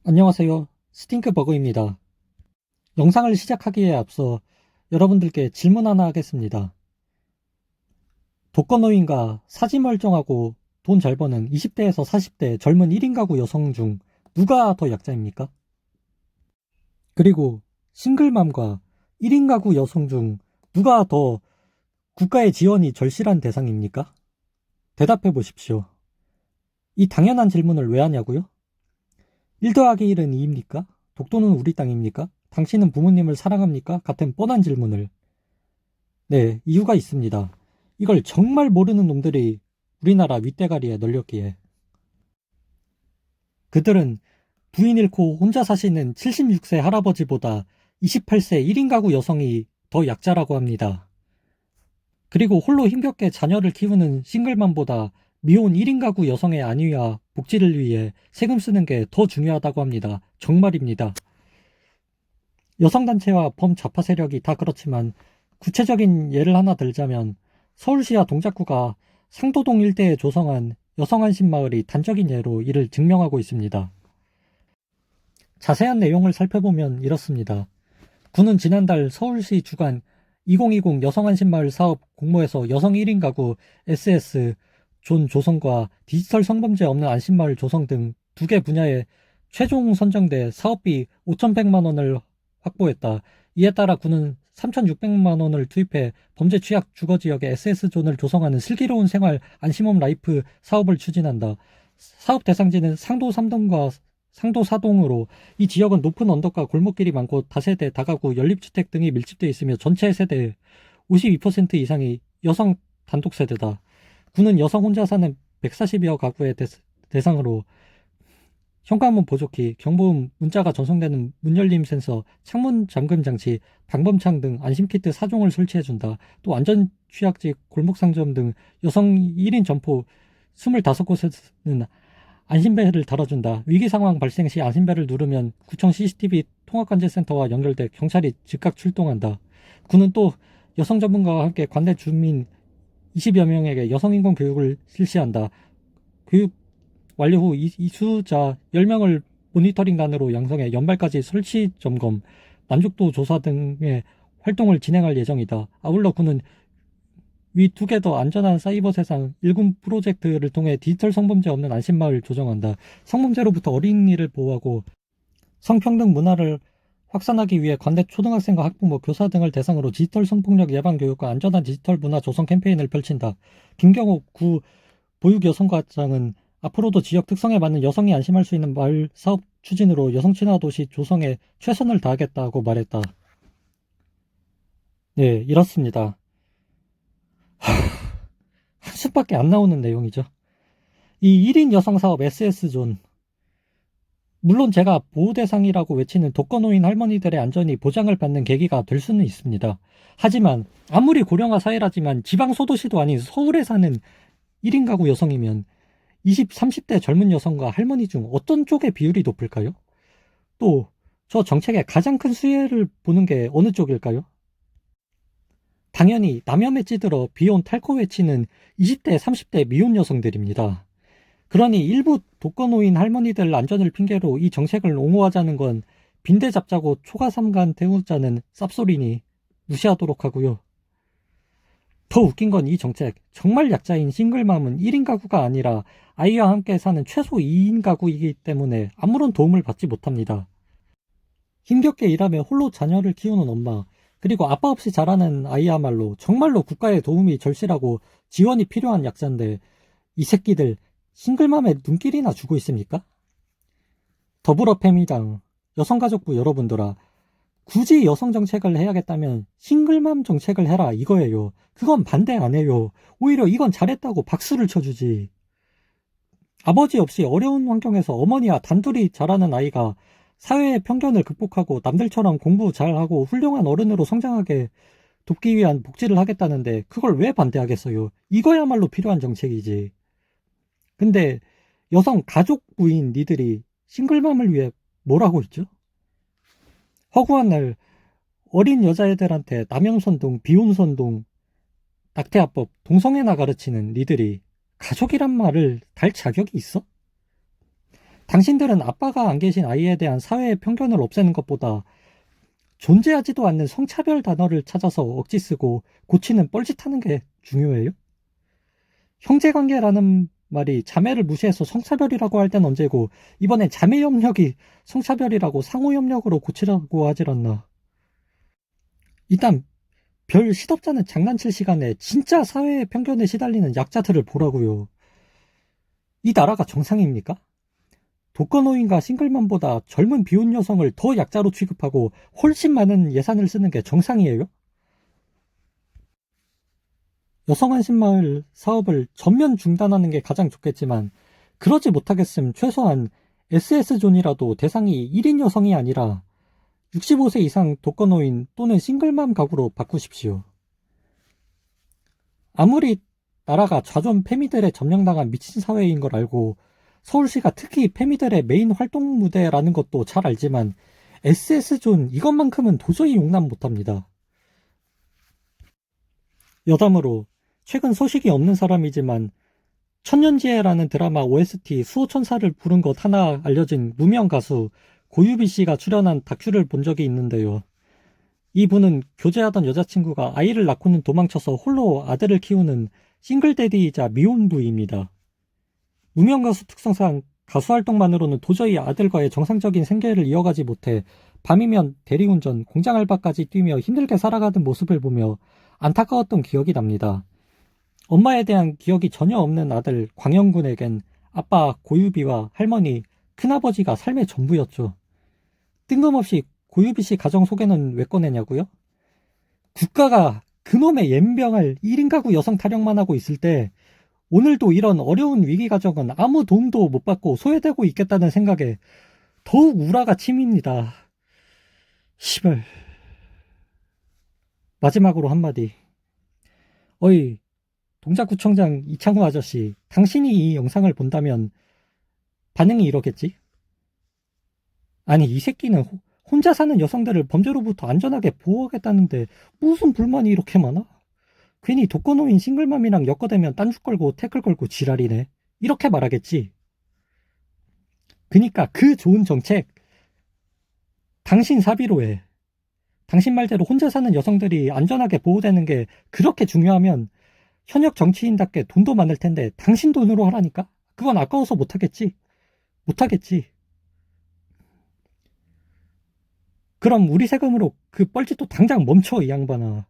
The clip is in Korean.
안녕하세요. 스팅크버그입니다. 영상을 시작하기에 앞서 여러분들께 질문 하나 하겠습니다. 독거노인과 사지멀쩡하고 돈 잘 버는 20대에서 40대 젊은 1인 가구 여성 중 누가 더 약자입니까? 그리고 싱글맘과 1인 가구 여성 중 누가 더 국가의 지원이 절실한 대상입니까? 대답해 보십시오. 이 당연한 질문을 왜 하냐고요? 1 더하기 1은 2입니까? 독도는 우리 땅입니까? 당신은 부모님을 사랑합니까? 같은 뻔한 질문을. 네, 이유가 있습니다. 이걸 정말 모르는 놈들이 우리나라 윗대가리에 널렸기에. 그들은 부인 잃고 혼자 사시는 76세 할아버지보다 28세 1인 가구 여성이 더 약자라고 합니다. 그리고 홀로 힘겹게 자녀를 키우는 싱글맘보다 미혼 1인 가구 여성의 안위와 복지를 위해 세금 쓰는 게 더 중요하다고 합니다. 정말입니다. 여성단체와 범좌파 세력이 다 그렇지만 구체적인 예를 하나 들자면 서울시와 동작구가 상도동 일대에 조성한 여성안심마을이 단적인 예로 이를 증명하고 있습니다. 자세한 내용을 살펴보면 이렇습니다. 구는 지난달 서울시 주관 2020 여성안심마을 사업 공모에서 여성 1인 가구 SS 존 조성과 디지털 성범죄 없는 안심마을 조성 등 2개 분야에 최종 선정돼 사업비 5,100만 원을 확보했다. 이에 따라 구는 3,600만 원을 투입해 범죄 취약 주거지역에 SS존을 조성하는 슬기로운 생활 안심홈 라이프 사업을 추진한다. 사업 대상지는 상도 3동과 상도 4동으로 이 지역은 높은 언덕과 골목길이 많고 다세대, 다가구, 연립주택 등이 밀집되어 있으며 전체 세대의 52% 이상이 여성 단독 세대다. 구는 여성 혼자 사는 140여 가구의 대상으로 현관문 보조키, 경보음 문자가 전송되는 문열림 센서, 창문 잠금 장치, 방범창 등 안심키트 4종을 설치해준다. 또 안전 취약지, 골목 상점 등 여성 1인 점포 25곳에는 안심벨을 달아준다. 위기 상황 발생 시 안심벨을 누르면 구청 CCTV 통합관제센터와 연결돼 경찰이 즉각 출동한다. 구는 또 여성 전문가와 함께 관내 주민 20여 명에게 여성 인권 교육을 실시한다. 교육 완료 후 이수자 10명을 모니터링단으로 양성해 연말까지 설치 점검, 만족도 조사 등의 활동을 진행할 예정이다. 아울러 구는 위 2개 더 안전한 사이버 세상 1군 프로젝트를 통해 디지털 성범죄 없는 안심마을 조정한다. 성범죄로부터 어린이를 보호하고 성평등 문화를 확산하기 위해 관내 초등학생과 학부모, 교사 등을 대상으로 디지털 성폭력 예방 교육과 안전한 디지털 문화 조성 캠페인을 펼친다. 김경옥 구 보육여성과장은 앞으로도 지역 특성에 맞는 여성이 안심할 수 있는 마을 사업 추진으로 여성 친화 도시 조성에 최선을 다하겠다고 말했다. 네, 이렇습니다. 한숨밖에 안 나오는 내용이죠. 이 1인 여성 사업 SS존. 물론 제가 보호 대상이라고 외치는 독거노인 할머니들의 안전이 보장을 받는 계기가 될 수는 있습니다. 하지만 아무리 고령화 사회라지만 지방 소도시도 아닌 서울에 사는 1인 가구 여성이면 20, 30대 젊은 여성과 할머니 중 어떤 쪽의 비율이 높을까요? 또 저 정책의 가장 큰 수혜를 보는 게 어느 쪽일까요? 당연히 남염에 찌들어 비혼 탈코 외치는 20대, 30대 미혼 여성들입니다. 그러니 일부 독거노인 할머니들 안전을 핑계로 이 정책을 옹호하자는 건 빈대 잡자고 초가삼간 태우자는 쌉소리니 무시하도록 하고요. 더 웃긴 건 이 정책, 정말 약자인 싱글맘은 1인 가구가 아니라 아이와 함께 사는 최소 2인 가구이기 때문에 아무런 도움을 받지 못합니다. 힘겹게 일하며 홀로 자녀를 키우는 엄마, 그리고 아빠 없이 자라는 아이야말로 정말로 국가의 도움이 절실하고 지원이 필요한 약자인데 이 새끼들 싱글맘에 눈길이나 주고 있습니까? 더불어패미당, 여성가족부 여러분들아, 굳이 여성 정책을 해야겠다면 싱글맘 정책을 해라 이거예요. 그건 반대 안 해요. 오히려 이건 잘했다고 박수를 쳐주지. 아버지 없이 어려운 환경에서 어머니와 단둘이 자라는 아이가 사회의 편견을 극복하고 남들처럼 공부 잘하고 훌륭한 어른으로 성장하게 돕기 위한 복지를 하겠다는데 그걸 왜 반대하겠어요? 이거야말로 필요한 정책이지. 근데 여성 가족부인 니들이 싱글맘을 위해 뭘 하고 있죠? 허구한 날 어린 여자애들한테 남영선동, 비혼선동, 낙태아법, 동성애나 가르치는 니들이 가족이란 말을 달 자격이 있어? 당신들은 아빠가 안 계신 아이에 대한 사회의 편견을 없애는 것보다 존재하지도 않는 성차별 단어를 찾아서 억지 쓰고 고치는 뻘짓하는 게 중요해요? 형제관계라는 말이 자매를 무시해서 성차별이라고 할 땐 언제고 이번엔 자매협력이 성차별이라고 상호협력으로 고치라고 하질 않나. 일단 별 시덥잖은 장난칠 시간에 진짜 사회의 편견에 시달리는 약자들을 보라고요. 이 나라가 정상입니까? 독거노인과 싱글맘보다 젊은 비혼 여성을 더 약자로 취급하고 훨씬 많은 예산을 쓰는 게 정상이에요? 여성안심마을 사업을 전면 중단하는 게 가장 좋겠지만 그러지 못하겠음 최소한 SS존이라도 대상이 1인 여성이 아니라 65세 이상 독거노인 또는 싱글맘 가구로 바꾸십시오. 아무리 나라가 좌존 페미들의 점령당한 미친 사회인 걸 알고 서울시가 특히 페미들의 메인 활동 무대라는 것도 잘 알지만 SS존 이것만큼은 도저히 용납 못합니다. 여담으로 최근 소식이 없는 사람이지만 천년지혜라는 드라마 OST 수호천사를 부른 것 하나 알려진 무명 가수 고유비 씨가 출연한 다큐를 본 적이 있는데요. 이분은 교제하던 여자친구가 아이를 낳고는 도망쳐서 홀로 아들을 키우는 싱글데디이자 미혼부입니다. 무명 가수 특성상 가수 활동만으로는 도저히 아들과의 정상적인 생계를 이어가지 못해 밤이면 대리운전, 공장 알바까지 뛰며 힘들게 살아가는 모습을 보며 안타까웠던 기억이 납니다. 엄마에 대한 기억이 전혀 없는 아들 광영군에겐 아빠 고유비와 할머니, 큰아버지가 삶의 전부였죠. 뜬금없이 고유비 씨 가정 소개는 왜 꺼내냐고요? 국가가 그놈의 옌병을 1인 가구 여성 타령만 하고 있을 때 오늘도 이런 어려운 위기 가정은 아무 도움도 못 받고 소외되고 있겠다는 생각에 더욱 우라가 치밉니다. 시발. 마지막으로 한마디. 어이, 동작구청장 이창호 아저씨, 당신이 이 영상을 본다면 반응이 이러겠지? 아니, 이 새끼는 혼자 사는 여성들을 범죄로부터 안전하게 보호하겠다는데 무슨 불만이 이렇게 많아? 괜히 독거노인 싱글맘이랑 엮어대면 딴죽 걸고 태클 걸고 지랄이네. 이렇게 말하겠지. 그니까 그 좋은 정책 당신 사비로 해. 당신 말대로 혼자 사는 여성들이 안전하게 보호되는 게 그렇게 중요하면 현역 정치인답게 돈도 많을 텐데 당신 돈으로 하라니까? 그건 아까워서 못하겠지. 못하겠지. 그럼 우리 세금으로 그 뻘짓도 당장 멈춰, 이 양반아.